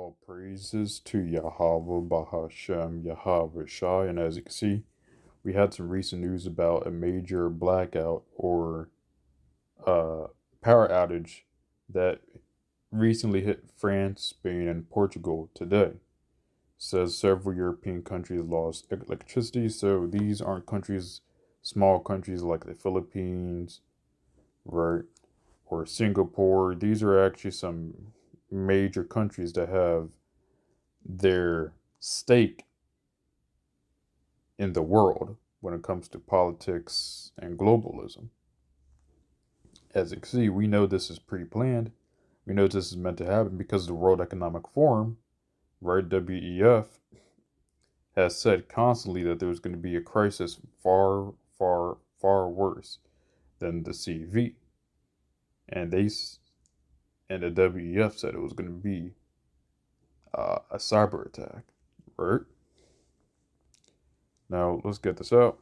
All praises to Yahweh Bahashem Yahweh Shai, and as you can see, we had some recent news about a major blackout or uh, power outage that recently hit France, Spain, and Portugal today. Says several European countries lost electricity, so these aren't countries, small countries like the Philippines, right, or Singapore. These are actually some major countries that have their stake in the world when it comes to politics and globalism. As you can see, we know this is pre planned. We know this is meant to happen because the World Economic Forum, right, WEF, has said constantly that there's going to be a crisis far, far, far worse than the CV. And and the WEF said it was going to be a cyber attack, right? Now, let's get this out.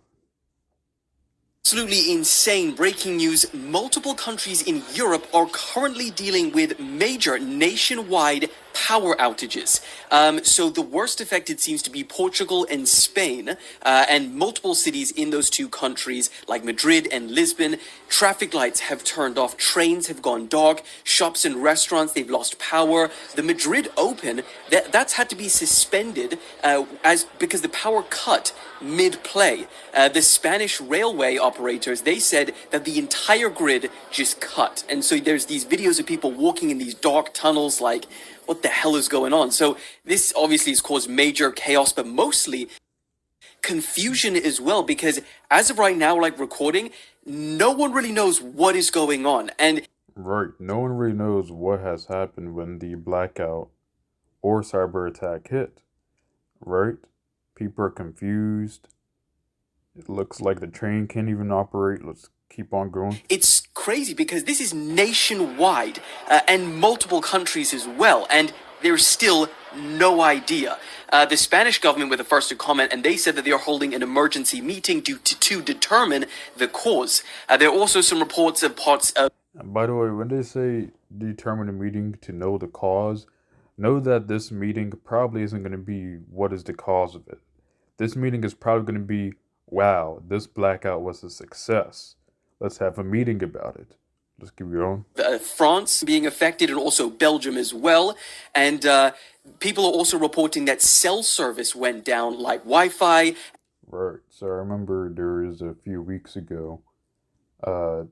Absolutely insane breaking news. Multiple countries in Europe are currently dealing with major nationwide power outages. So the worst affected seems to be Portugal and Spain, and multiple cities in those two countries, like Madrid and Lisbon. Traffic lights have turned off, trains have gone dark, shops and restaurants, they've lost power. The Madrid Open, that's had to be suspended because the power cut mid-play. The Spanish railway operators, they said that the entire grid just cut. And so there's these videos of people walking in these dark tunnels like, what the hell is going on? So this obviously has caused major chaos, but mostly confusion as well, because as of right now, like recording, no one really knows what is going on. And right, no one really knows what has happened when the blackout or cyber attack hit, right? People are confused. It looks like the train can't even operate. Let's keep on going. It's crazy because this is nationwide and multiple countries as well, and there's still no idea. The Spanish government were the first to comment, and they said that they are holding an emergency meeting to determine the cause. There are also some reports of parts of. And by the way, when they say determine a meeting to know the cause, know that this meeting probably isn't going to be what is the cause of it. This meeting is probably going to be, wow, this blackout was a success. Let's have a meeting about it. Let's keep going. France being affected and also Belgium as well. And people are also reporting that cell service went down, like Wi-Fi. Right. So I remember there was a few weeks ago, uh,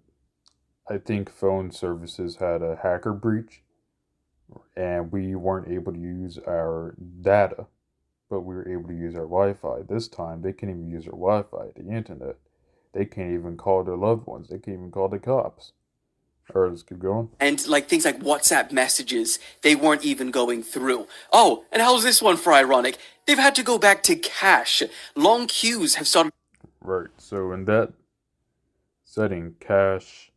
I think phone services had a hacker breach and we weren't able to use our data, but we were able to use our Wi-Fi. This time, they can't even use their Wi-Fi, the internet. They can't even call their loved ones. They can't even call the cops. All right, let's keep going. And like things like WhatsApp messages, they weren't even going through. Oh, and how's this one for ironic? They've had to go back to cash. Long queues have started. Right. So in that setting, cash,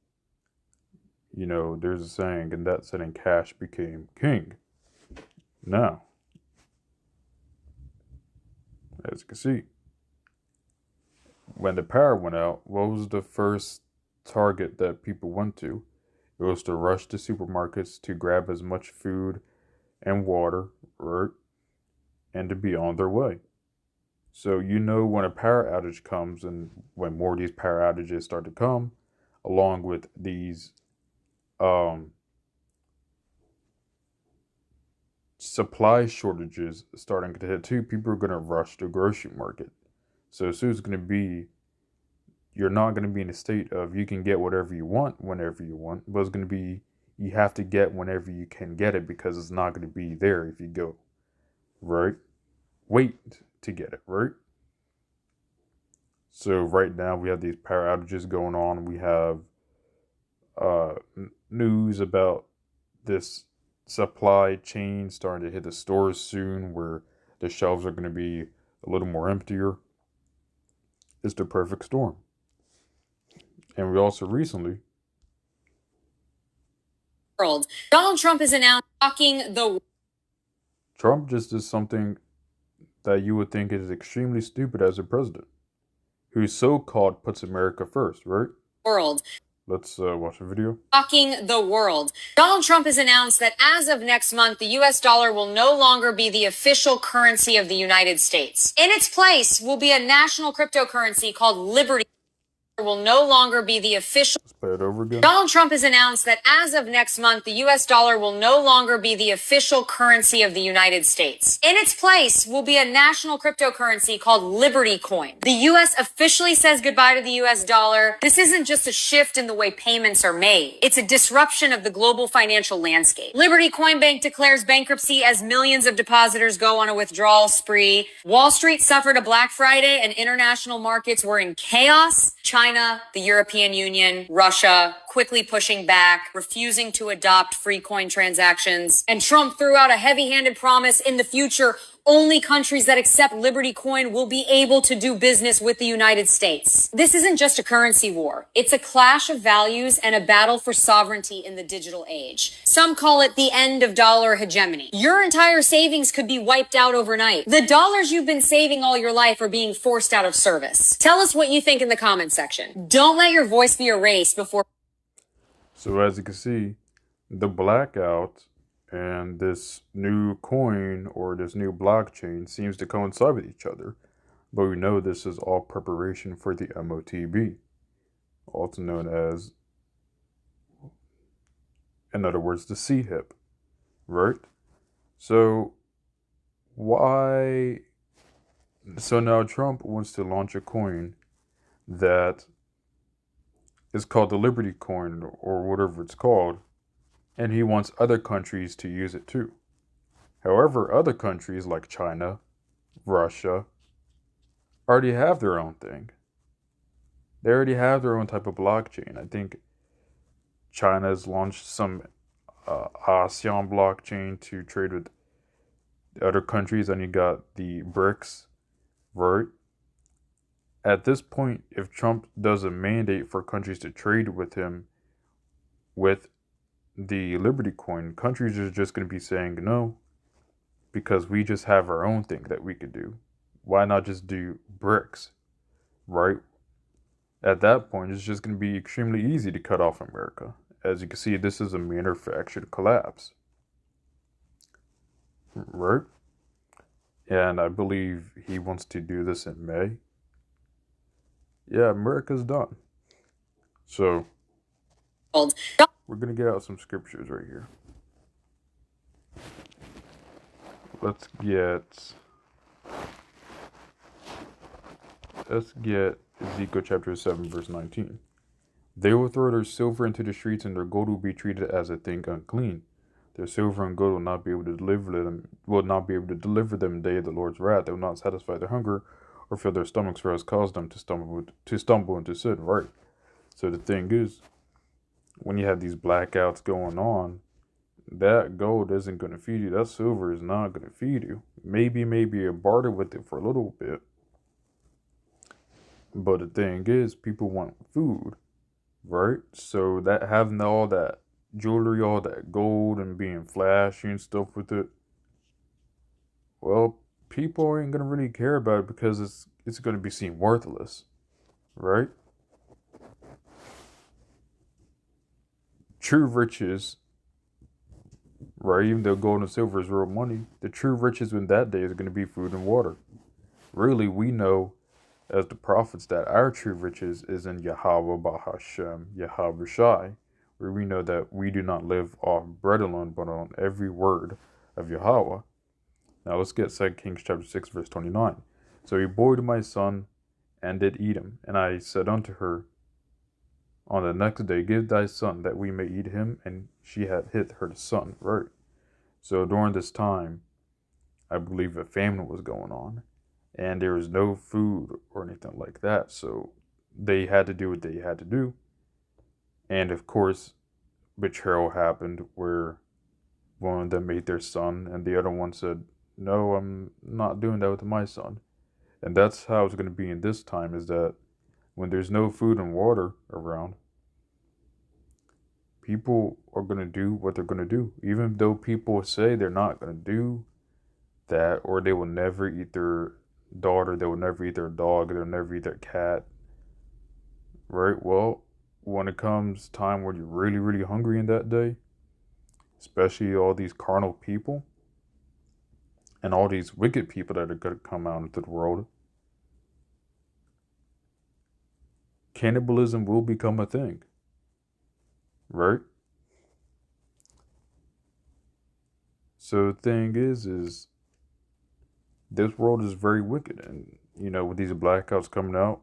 there's a saying, in that setting, cash became king. Now, as you can see, when the power went out, what was the first target that people went to? It was to rush to supermarkets to grab as much food and water, right, and to be on their way. So when a power outage comes and when more of these power outages start to come, along with these supply shortages starting to hit too, people are going to rush to the grocery market. So soon it's going to be, you're not going to be in a state of you can get whatever you want whenever you want, but it's going to be you have to get whenever you can get it because it's not going to be there if you go, right? Wait to get it, right? So right now we have these power outages going on. We have news about this supply chain starting to hit the stores soon where the shelves are going to be a little more emptier. It's the perfect storm. And we also recently world. Donald Trump is announced talking the Trump just did something that you would think is extremely stupid as a president, who so-called puts America first, right? world. Let's watch the video. Shocking the world. Donald Trump has announced that as of next month, the US dollar will no longer be the official currency of the United States. In its place will be a national cryptocurrency called Liberty. Will no longer be the official. Let's play it over again. Donald Trump has announced that as of next month, the US dollar will no longer be the official currency of the United States. In its place will be a national cryptocurrency called Liberty Coin. The US officially says goodbye to the US dollar. This isn't just a shift in the way payments are made. It's a disruption of the global financial landscape. Liberty Coin Bank declares bankruptcy as millions of depositors go on a withdrawal spree. Wall Street suffered a Black Friday and international markets were in chaos. China, the European Union, Russia, quickly pushing back, refusing to adopt free coin transactions. And Trump threw out a heavy-handed promise in the future. Only countries that accept Liberty Coin will be able to do business with the United States. This isn't just a currency war. It's a clash of values and a battle for sovereignty in the digital age. Some call it the end of dollar hegemony. Your entire savings could be wiped out overnight. The dollars you've been saving all your life are being forced out of service. Tell us what you think in the comments section. Don't let your voice be erased before. So as you can see, the blackout and this new coin or this new blockchain seems to coincide with each other. But we know this is all preparation for the MOTB, also known as, in other words, the C-HIP, right? So why? So now Trump wants to launch a coin that is called the Liberty Coin or whatever it's called, and he wants other countries to use it too. However, other countries like China, Russia, already have their own thing. They already have their own type of blockchain. I think China has launched some ASEAN blockchain to trade with other countries, and you got the BRICS, right? At this point, if Trump does a mandate for countries to trade with him with the Liberty Coin, countries are just going to be saying no because we just have our own thing that we could do. Why not just do BRICS, right? At that point, it's just going to be extremely easy to cut off America. As you can see, this is a manufactured collapse, right? And I believe he wants to do this in May. Yeah, America's done. So we're going to get out some scriptures right here. Let's get Ezekiel chapter 7, verse 19. They will throw their silver into the streets, and their gold will be treated as a thing unclean. Their silver and gold will not be able to deliver them. Will not be able to deliver them in the day of the Lord's wrath. They will not satisfy their hunger or fill their stomachs, for it has caused them to stumble into sin. Right. So the thing is, when you have these blackouts going on, that gold isn't going to feed you. That silver is not going to feed you. Maybe you barter with it for a little bit. But the thing is, people want food, right? So that having all that jewelry, all that gold, and being flashy and stuff with it, well, people ain't gonna really care about it because it's gonna be seen worthless, right? True riches, right? Even though gold and silver is real money, the true riches in that day is gonna be food and water. Really, we know as the prophets that our true riches is in Yahweh Bahashem, Yahweh Shai, where we know that we do not live off bread alone, but on every word of Yahweh. Now let's get 2 Kings chapter 6, verse 29. So he bore my son, and did eat him. And I said unto her on the next day, give thy son, that we may eat him. And she had hid her son, right? So during this time, I believe a famine was going on. And there was no food or anything like that. So they had to do what they had to do. And of course, betrayal happened where one of them ate their son and the other one said, no, I'm not doing that with my son. And that's how it's going to be in this time, is that when there's no food and water around, people are going to do what they're going to do. Even though people say they're not going to do that, or they will never eat their daughter, they will never eat their dog, they'll never eat their cat. Right? Well, when it comes time when you're really, really hungry in that day, especially all these carnal people and all these wicked people that are going to come out into the world, cannibalism will become a thing, right? So the thing is this world is very wicked, and with these blackouts coming out,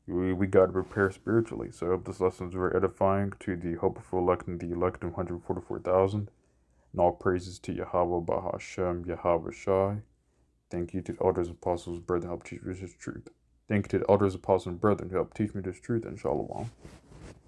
we got to prepare spiritually. So I hope this lesson is very edifying to the hopeful elect and the elect of 144,000. And all praises to Yahweh Bahashem, Yahweh Shai. Thank you to the elders, apostles, brethren, who help teach me this truth. Thank you to the elders, apostles, and brethren who help teach me this truth, and Shalom.